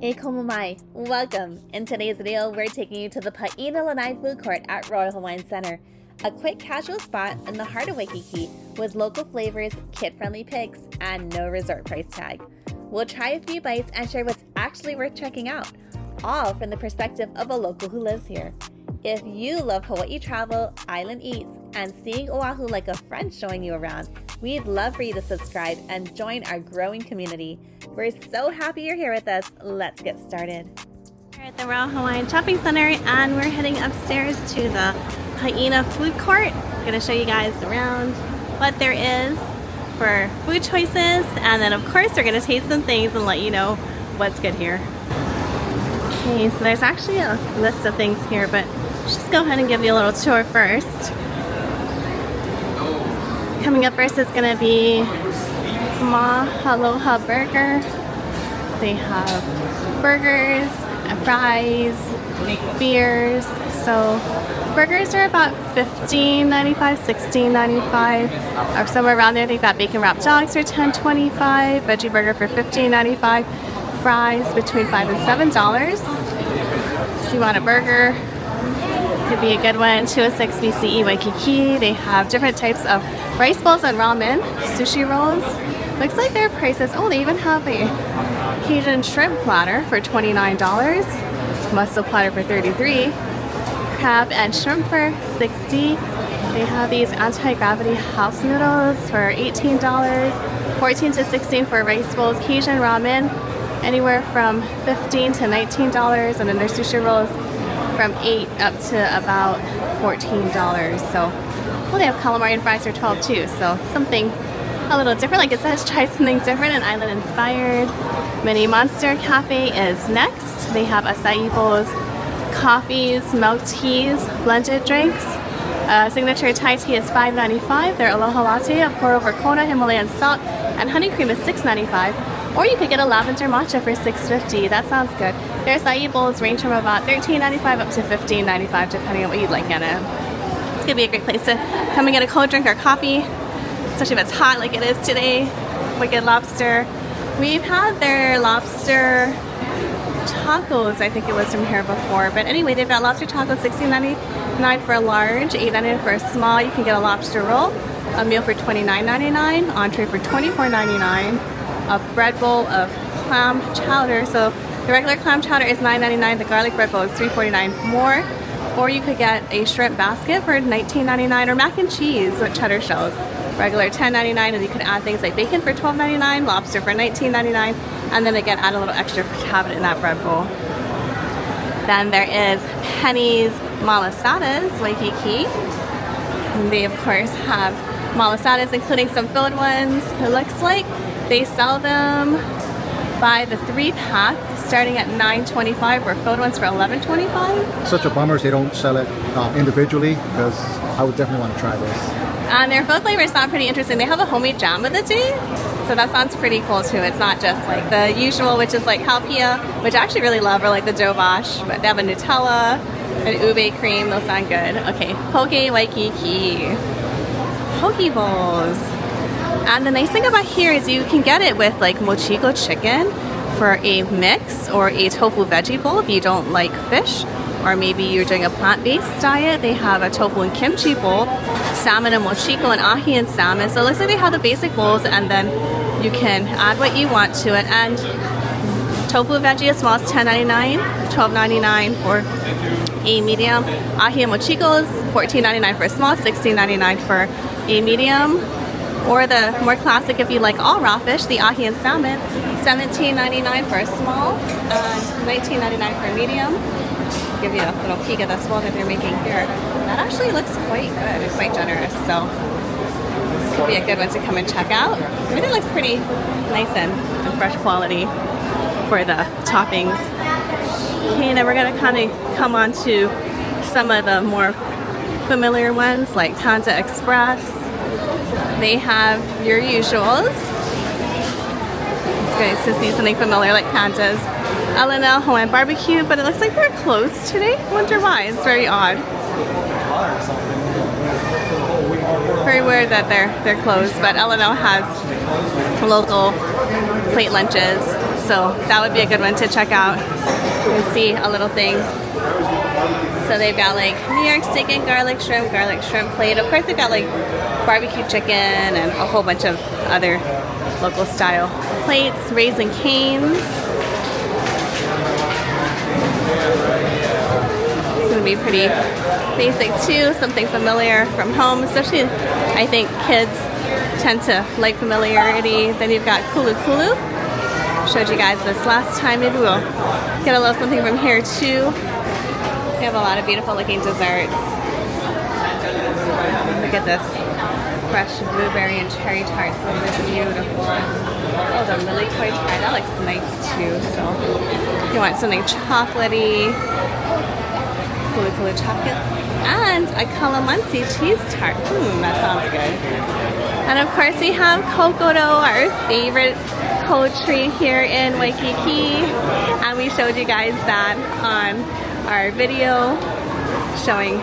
Hey komomai, welcome! In today's video, we're taking you to the Paina Lanai Food Court at Royal Hawaiian Center, a quick casual spot in the heart of Waikīkī with local flavors, kid-friendly picks, and no resort price tag. We'll try a few bites and share what's actually worth checking out, all from the perspective of a local who lives here. If you love Hawaii travel, island eats, and seeing Oahu like a friend showing you around, we'd love for you to subscribe and join our growing community. We're so happy you're here with us. Let's get started. We're at the Royal Hawaiian Shopping Center and we're heading upstairs to the Paina Food Court. I'm going to show you guys around what there is for food choices, and then of course we're going to taste some things and let you know what's good here. Okay, so there's actually a list of things here, but let's just go ahead and give you a little tour first. Coming up first is going to be Mahaloha Burger. They have burgers, fries, beers. So burgers are about $15.95, $16.95, or somewhere around there. They've got bacon wrapped dogs for $10.25, veggie burger for $15.95, fries between $5 and $7. If you want a burger, could be a good one. 206 BCE Waikīkī. They have different types of rice bowls and ramen, sushi rolls. Looks like their prices. Oh, they even have a Cajun shrimp platter for $29, mussel platter for $33, crab and shrimp for $60. They have these anti-gravity house noodles for $18, $14 to $16 for rice bowls, Cajun ramen anywhere from $15 to $19, and then their sushi rolls from $8 up to about $14. So, well, they have calamari and fries for $12 too. So something a little different. Like it says, try something different and island inspired. Mini Monster Cafe is next. They have acai bowls, coffees, milk teas, blended drinks. Signature Thai tea is $5.95. Their Aloha Latte, a pour over Kona Himalayan salt, and honey cream is $6.95. Or you could get a lavender matcha for $6.50. That sounds good. Their acai bowls range from about $13.95 up to $15.95 depending on what you'd like in it. It's gonna be a great place to come and get a cold drink or coffee, especially if it's hot like it is today. Wicked Lobster. We've had their lobster tacos, I think it was from here before. But anyway, they've got lobster tacos $16.99 for a large, $8.99 for a small. You can get a lobster roll, a meal for $29.99, entree for $24.99, a bread bowl of clam chowder. So the regular clam chowder is $9.99, the garlic bread bowl is $3.49 more. Or you could get a shrimp basket for $19.99, or mac and cheese with cheddar shells. Regular $10.99, and you could add things like bacon for $12.99, lobster for $19.99, and then again add a little extra to have it in that bread bowl. Then there is Penny's Malasadas, Waikīkī. And they of course have malasadas, including some filled ones. It looks like they sell them by the 3-pack, starting at $9.25, or filled ones for $11.25. Such a bummer they don't sell it individually, because I would definitely want to try this. And their filled flavors sound pretty interesting. They have a homemade jam of the day, so that sounds pretty cool too. It's not just like the usual, which is like halpia, which I actually really love, or like the dough vache, but they have a Nutella, an ube cream. Those sound good. Okay, Poke Waikīkī. Poke bowls. And the nice thing about here is you can get it with like mochiko chicken for a mix, or a tofu veggie bowl if you don't like fish, or maybe you're doing a plant-based diet. They have a tofu and kimchi bowl, salmon and mochiko, and ahi and salmon. So it looks like they have the basic bowls, and then you can add what you want to it. And tofu veggie as small is $10.99, $12.99 for a medium. Ahi and mochiko is $14.99 for a small, $16.99 for a medium. Or the more classic, if you like all raw fish, the ahi and salmon, $17.99 for a small, and $19.99 for a medium. I'll give you a little peek at the swell that they're making here. That actually looks quite good. It's quite generous, so this could be a good one to come and check out. Everything looks pretty nice and fresh quality for the toppings. Okay, now we're gonna kind of come on to some of the more familiar ones, like Panda Express. They have your usuals. It's good to see something familiar like Panda's. L&L Hawaiian Barbecue, but it looks like they're closed today. Wonder why. It's very odd. Very weird that they're closed, but L&L has local plate lunches. so that would be a good one to check out and see a little thing. So they've got like New York steak and garlic shrimp plate. Of course they've got like barbecue chicken and a whole bunch of other local style plates, Raising Cane's. It's gonna be pretty basic too, something familiar from home, especially I think kids tend to like familiarity. Then you've got Kulu Kulu. Showed you guys this last time. Maybe we'll get a little something from here too. We have a lot of beautiful looking desserts. Look at this. Fresh blueberry and cherry tarts. Those are beautiful. Oh, the lily toy tart. That looks nice too. So if you want something chocolatey, Kulu Kulu chocolate. And a calamansi cheese tart. That sounds good. And of course we have Kokoro, our favorite cold treat here in Waikīkī. And we showed you guys that on our video showing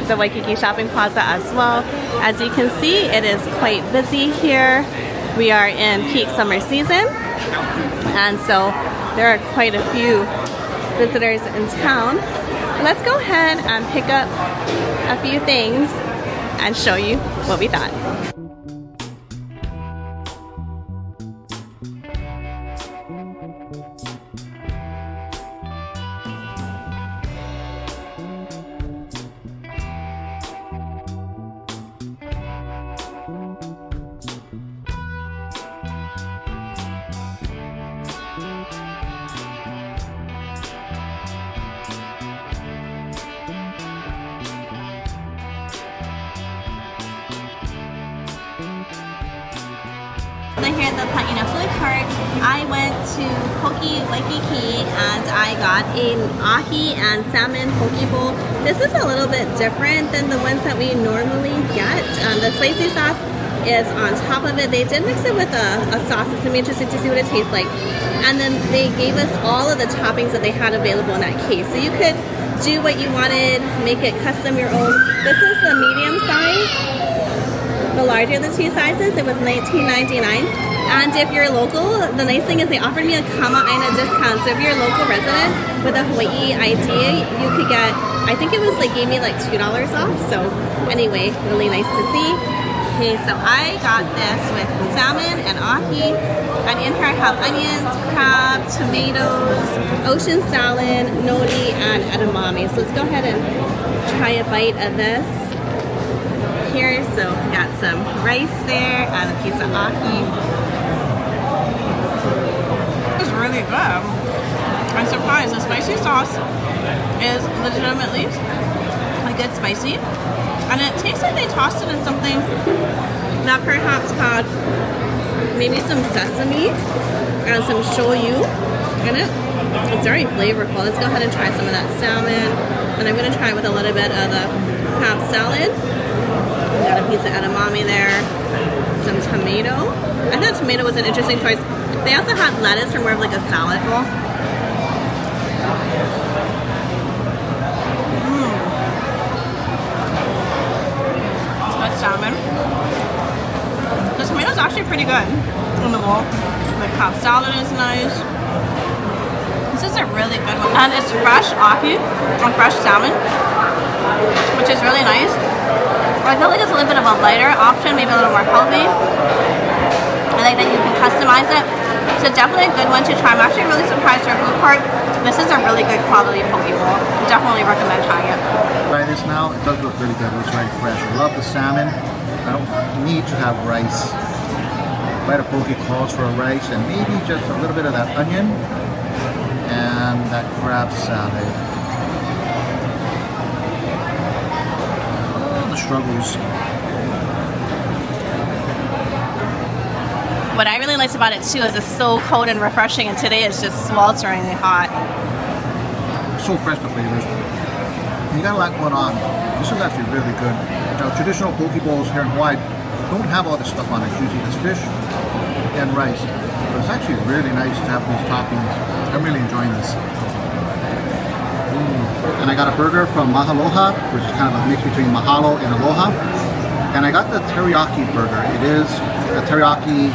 the Waikīkī shopping plaza as well. As you can see, it is quite busy here. We are in peak summer season, and so there are quite a few visitors in town. Let's go ahead and pick up a few things and show you what we thought. So here at the Lanai Food Court, I went to Waikīkī and I got an ahi and salmon poke bowl. This is a little bit different than the ones that we normally get. The spicy sauce is on top of it. They did mix it with a sauce. It's gonna be interesting to see what it tastes like. And then they gave us all of the toppings that they had available in that case. So you could do what you wanted, make it custom your own. This is the medium size. The larger of the two sizes, it was $19.99. And if you're local, the nice thing is they offered me a kama'aina discount. So if you're a local resident with a Hawaii ID, you could get, I think it was like, gave me like $2 off. So anyway, really nice to see. Okay, so I got this with salmon and ahi. And in here I have onions, crab, tomatoes, ocean salad, nori, and edamame. So let's go ahead and try a bite of this. Here, so got some rice there and a piece of ahi. It's really good. I'm surprised. The spicy sauce is legitimately a good spicy, and it tastes like they tossed it in something that perhaps had maybe some sesame and some shoyu in it. It's very flavorful. Let's go ahead and try some of that salmon, and I'm going to try it with a little bit of the crab salad. Got a piece of edamame there, some tomato. I thought tomato was an interesting choice. They also had lettuce for more of like a salad bowl. It's good salmon. The tomato's actually pretty good in the bowl. The crab salad is nice. This is a really good one. And it's fresh ahi and fresh salmon, which is really nice. I feel like it's a little bit of a lighter option, maybe a little more healthy. I like that you can customize it. So definitely a good one to try. I'm actually really surprised for a food court. This is a really good quality poke bowl. Definitely recommend trying it. Try this now. It does look really good. It looks very fresh. I love the salmon. I don't need to have rice. Quite a poke calls for a rice and maybe just a little bit of that onion and that crab salad. Struggles. What I really liked about it too is it's so cold and refreshing, and today it's just swelteringly hot. So fresh, the flavors. You got a lot going on. This is actually really good. Now, traditional poke bowls here in Hawaii don't have all this stuff on it. Usually it's fish and rice. But it's actually really nice to have these toppings. I'm really enjoying this. And I got a burger from Mahaloha, which is kind of a mix between Mahalo and Aloha. And I got the teriyaki burger. It is a teriyaki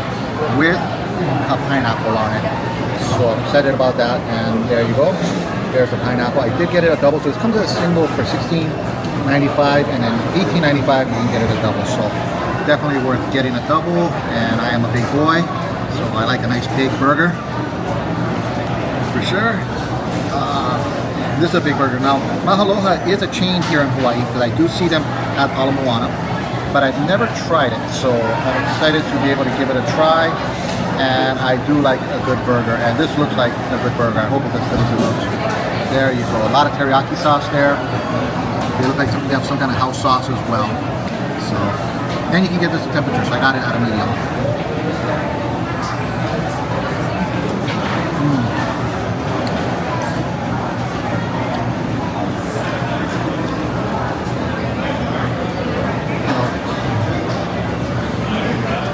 with a pineapple on it. So I'm excited about that. And there you go. There's the pineapple. I did get it a double, so it comes as a single for $16.95, and then $18.95 you can get it a double. So definitely worth getting a double. And I am a big boy, so I like a nice big burger for sure. This is a big burger. Now, Mahaloha is a chain here in Hawaii because I do see them at Ala Moana, but I've never tried it, so I'm excited to be able to give it a try. And I do like a good burger, and this looks like a good burger. I hope it's as good as it looks. There you go. A lot of teriyaki sauce there. They look like they have some kind of house sauce as well. So, and you can get this to temperature, so I got it at a medium.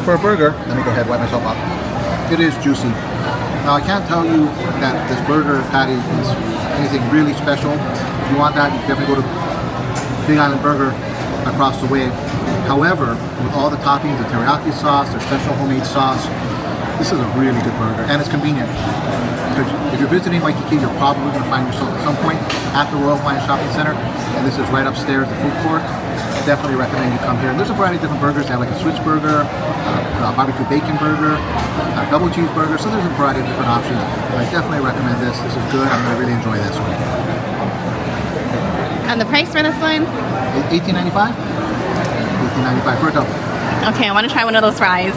For a burger, let me go ahead and wipe myself up. It is juicy. Now I can't tell you that this burger patty is anything really special. If you want that, you can definitely go to Big Island Burger across the way. However, with all the toppings, the teriyaki sauce, their special homemade sauce, this is a really good burger, and it's convenient. Because if you're visiting Waikīkī, you're probably going to find yourself at some point at the Royal Hawaiian Shopping Center, and this is right upstairs, the food court. Definitely recommend you come here. And there's a variety of different burgers. They have like a Swiss burger, barbecue bacon burger, double cheeseburger. So there's a variety of different options. But I definitely recommend this. This is good. I'm going to really enjoy this one. And the price for this one? $18.95? $18.95 for a double. Okay, I want to try one of those fries.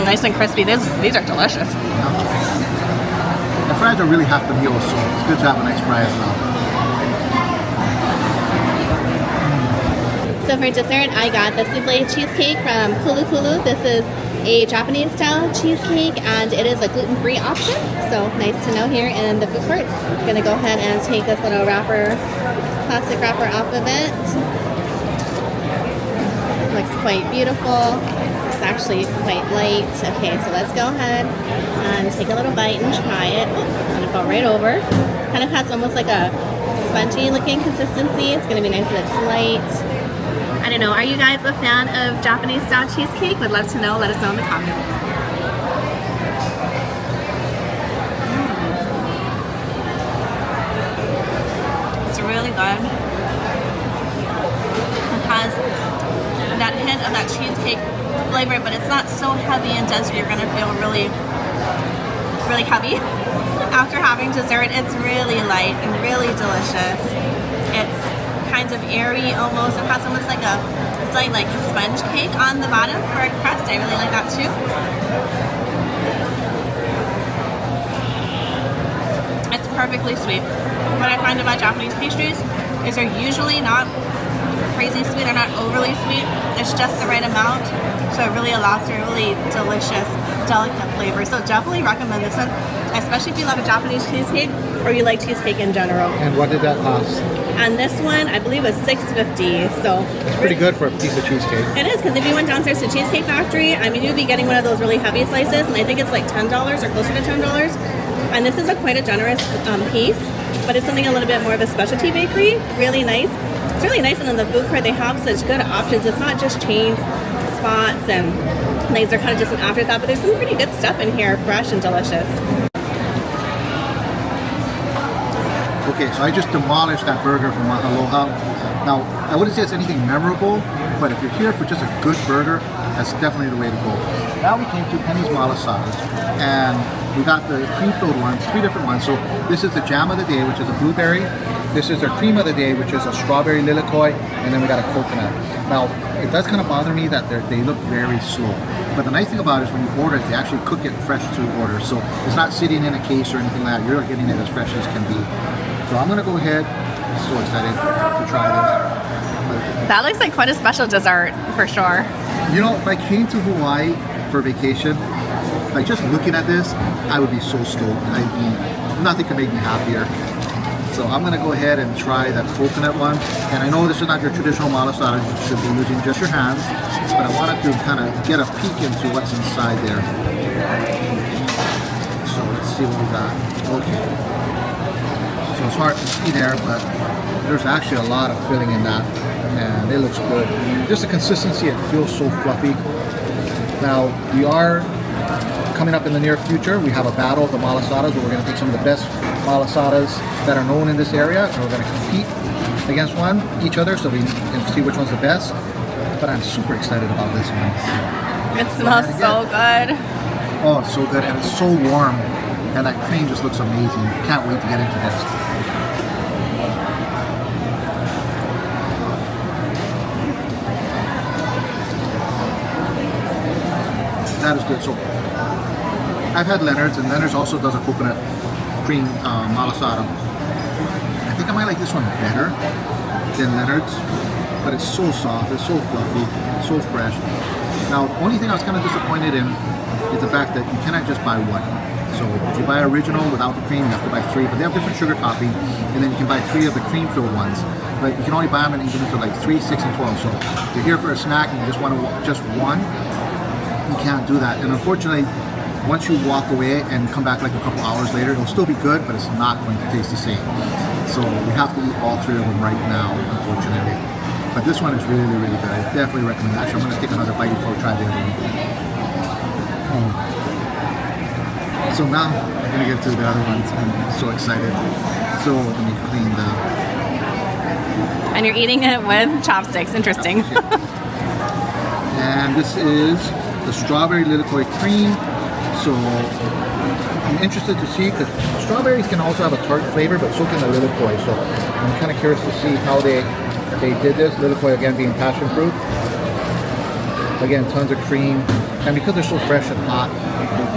Nice and crispy. These are delicious. The fries are really half the meal, so it's good to have a nice fry as well. So for dessert, I got the souffle cheesecake from Kulu Kulu. This is a Japanese style cheesecake, and it is a gluten-free option. So nice to know here in the food court. I'm gonna go ahead and take this little wrapper, plastic wrapper off of it. Looks quite beautiful. It's actually quite light. Okay, so let's go ahead and take a little bite and try it. I'm gonna go right over. Kind of has almost like a spongy looking consistency. It's gonna be nice that it's light. I don't know, are you guys a fan of Japanese style cheesecake? Would love to know, let us know in the comments. It's really good. It has that hint of that cheesecake flavor, but it's not so heavy and dense you're gonna feel really, really heavy. After having dessert, it's really light and really delicious. It's kind of airy almost. It has almost like it's like a sponge cake on the bottom for a crust. I really like that too. It's perfectly sweet. What I find about Japanese pastries is they're usually not crazy sweet or not overly sweet. It's just the right amount. So it really allows for a really delicious, delicate flavor. So definitely recommend this one, especially if you love a Japanese cheesecake or you like cheesecake in general. And what did that cost? And this one, I believe, was $6.50. So it's pretty good for a piece of cheesecake. It is, because if you went downstairs to Cheesecake Factory, I mean, you'd be getting one of those really heavy slices, and I think it's like $10 or closer to $10. And this is quite a generous piece, but it's something a little bit more of a specialty bakery. Really nice. It's really nice, and in the food court, they have such good options. It's not just chain spots, and these are kind of just an afterthought, but there's some pretty good stuff in here, fresh and delicious. Okay, so I just demolished that burger from Aloha. Now, I wouldn't say it's anything memorable, but if you're here for just a good burger, that's definitely the way to go. Now we came to Penny's Malasadas, and we got the cream-filled ones, 3 different ones. So this is the jam of the day, which is a blueberry. This is their cream of the day, which is a strawberry lilikoi, and then we got a coconut. Now, it does kind of bother me that they look very slow. But the nice thing about it is when you order it, they actually cook it fresh to order. So it's not sitting in a case or anything like that. You're getting it as fresh as can be. So I'm gonna go ahead. So excited to try this. That looks like quite a special dessert for sure. You know, if I came to Hawaii for vacation, like just looking at this, I would be so stoked. I mean, nothing could make me happier. So I'm gonna go ahead and try the coconut one. And I know this is not your traditional malasada, you should be using just your hands, but I wanted to kind of get a peek into what's inside there. So let's see what we got. Okay. So it's hard to see there, but there's actually a lot of filling in that, and it looks good. Just the consistency, it feels so fluffy. Now, we are coming up in the near future. We have a battle of the malasadas where we're going to take some of the best malasadas that are known in this area, and we're going to compete against each other so we can see which one's the best. But I'm super excited about this one. It smells so good. Oh, it's so good, and it's so warm, and that cream just looks amazing. Can't wait to get into this. That is good. So I've had Leonard's, and Leonard's also does a coconut cream malasada. I think I might like this one better than Leonard's, but it's so soft, it's so fluffy, it's so fresh. Now, the only thing I was kind of disappointed in is the fact that you cannot just buy one. So if you buy original without the cream, you have to buy 3, but they have different sugar topping, and then you can buy 3 of the cream-filled ones. But you can only buy them in increments of like 3, 6, and 12. So if you're here for a snack and you just want just one, you can't do that. And unfortunately, once you walk away and come back like a couple hours later, it'll still be good, but it's not going to taste the same. So we have to eat all 3 of them right now, unfortunately. But this one is really, really good. I definitely recommend that. Actually, I'm going to take another bite before I try the other one. So now I'm going to get to the other ones. I'm so excited. So let me clean the... And you're eating it with chopsticks. Interesting. And this is the strawberry lilikoi cream. So I'm interested to see, because strawberries can also have a tart flavor, but so can the lilikoi. So I'm kind of curious to see how they did this. Lilikoi again being passion fruit. Again, tons of cream, and because they're so fresh and hot,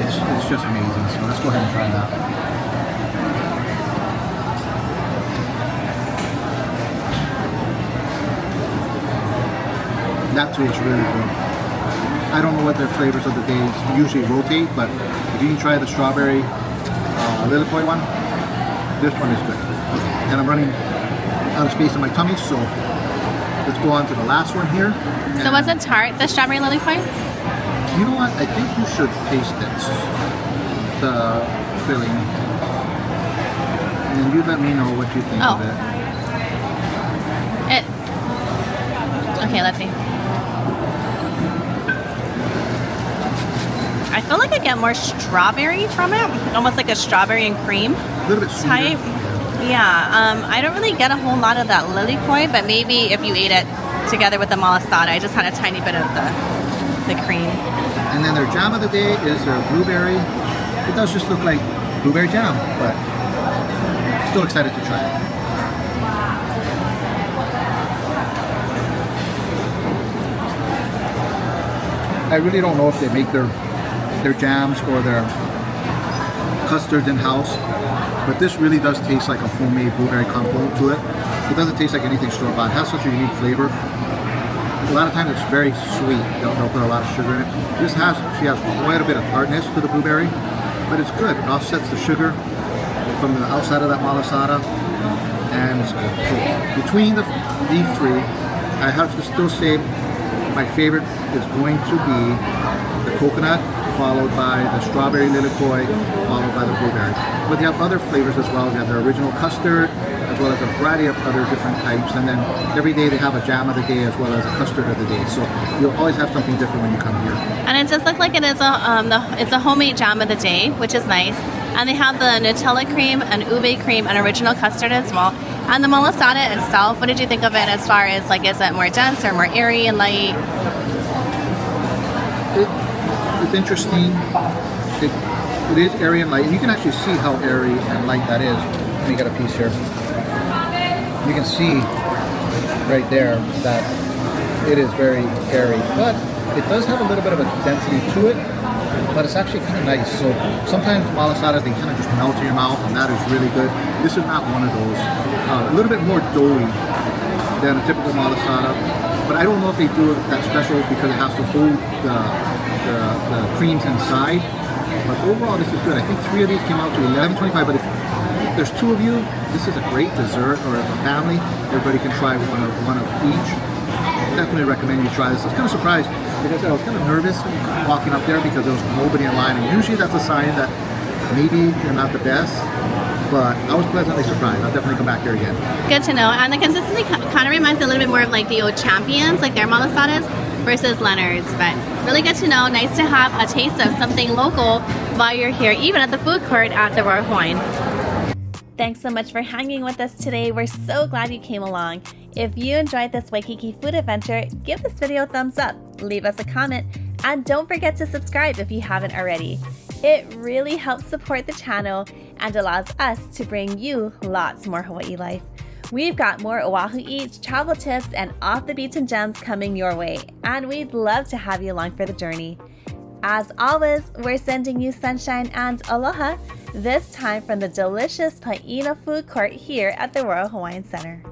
it's just amazing. So let's go ahead and try that. That too is really good. I don't know what their flavors of the days usually rotate, but if you can try the strawberry lilikoi one, this one is good. And I'm running out of space in my tummy, so let's go on to the last one here. So was it tart, the strawberry lilikoi? You know what? I think you should taste this. The filling. And you let me know what you think of it. Okay, let's see. I feel like I get more strawberry from it, almost like a strawberry and cream A little bit sweeter. type. Yeah, I don't really get a whole lot of that lilikoi, but maybe if you ate it together with the malasada, I just had a tiny bit of the cream. And then their jam of the day is their blueberry. It does just look like blueberry jam, but still excited to try it. I really don't know if they make their jams or their custards in-house, but this really does taste like a homemade blueberry compote to it. It doesn't taste like anything store-bought. It has such a unique flavor. A lot of times it's very sweet. They'll put a lot of sugar in it. She has quite a bit of tartness to the blueberry, but it's good. It offsets the sugar from the outside of that malasada, and it's good. So between these 3, I have to still say my favorite is going to be the coconut, followed by the strawberry lilikoi, followed by the blueberry. But they have other flavors as well. They have their original custard, as well as a variety of other different types. And then every day they have a jam of the day as well as a custard of the day. So you'll always have something different when you come here. And it does look like it is it's a homemade jam of the day, which is nice. And they have the Nutella cream and ube cream and original custard as well. And the malasada itself, what did you think of it as far as, like, is it more dense or more airy and light? It's interesting. It is airy and light. And you can actually see how airy and light that is. Let me get a piece here. You can see right there that it is very airy, but it does have a little bit of a density to it, but it's actually kind of nice. So sometimes malasadas, they kind of just melt in your mouth, and that is really good. This is not one of those. A little bit more doughy than a typical malasada, but I don't know if they do it that special because it has to hold the creams inside. But overall, this is good. I think 3 of these came out to $11.25, but if there's 2 of you, this is a great dessert, or if a family, everybody can try one of each. Definitely recommend you try this. I was kind of surprised because I was kind of nervous walking up there because there was nobody in line, and usually that's a sign that maybe you're not the best, but I was pleasantly surprised. I'll definitely come back here again. Good to know. And the consistency kind of reminds me a little bit more of like the old Champions, like their malasadas, versus Leonard's. But really good to know. Nice to have a taste of something local while you're here, even at the food court at the Royal Hawaiian. Thanks so much for hanging with us today. We're so glad you came along. If you enjoyed this Waikīkī food adventure, give this video a thumbs up, leave us a comment, and don't forget to subscribe if you haven't already. It really helps support the channel and allows us to bring you lots more Hawaii life. We've got more Oahu Eats, travel tips, and off the beaten gems coming your way, and we'd love to have you along for the journey. As always, we're sending you sunshine and aloha, this time from the delicious Paina Food Court here at the Royal Hawaiian Center.